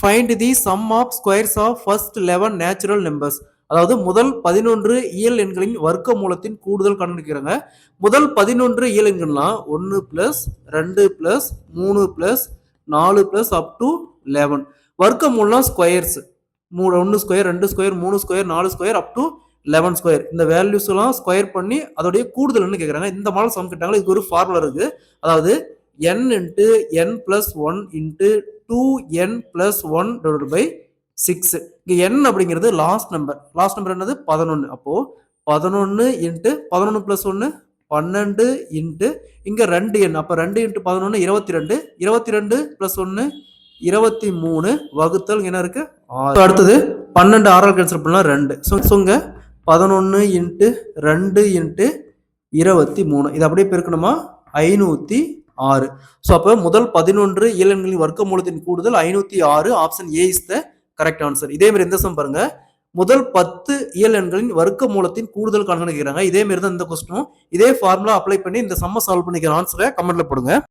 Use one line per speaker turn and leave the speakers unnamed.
Find the sum of squares of first 11 natural numbers. அதாவது முதல் 11 இயல் எண்களின் வர்க்க மூலத்தின் கூடுதல் கண்டுபிடிக்கிறாங்க. முதல் 11 இயல் எண்கள்லாம் 1 plus 2 plus 3 plus 4 plus up to 11. வர்க்க மூலம் squares 1 square 2 square 3 square 4 square up to 11 square. இந்த வேல்யூஸ் எல்லாம் ஸ்கொயர் பண்ணி அதோடைய கூடுதல்னு கேட்குறாங்க. இந்த மாடல் சம் கேட்டாங்க. இதுக்கு ஒரு ஃபார்முலா இருக்கு. அதாவது n into n plus 1 into 2n plus 1 divided by 6. இங்க n அப்படிங்கிறது லாஸ்ட் நம்பர் என்னது 11. அப்போ 11 into 11 plus 1 12 into இங்க 2n. அப்ப 2 into 11 22. 22 plus 1 23 வகுத்தல் என்ன இருக்கு 6. அடுத்தது 12 ஆறால் கேன்சல் பண்ணலாம் 2. ஸோ இங்க 11 into 2 into 23. இது அப்படியே பெருக்கணுமா 506. ஸோ அப்போ முதல் 11 இயல் எண்களின் வர்க்க மூலத்தின் கூடுதல் 506. Option A is the correct answer. இதே மாதிரி எந்த சம் பாருங்க, முதல் 10 இயல் எண்களின் வர்க்க மூலத்தின் கூடுதல் கணக்கு கேட்கிறாங்க. இதே மாதிரி தான் இந்த கொஸ்டினும். இதே ஃபார்முலா அப்ளை பண்ணி இந்த சம்ம சால்வ் பண்ணிக்கிற ஆன்சரை கமெண்ட்ல போடுங்க.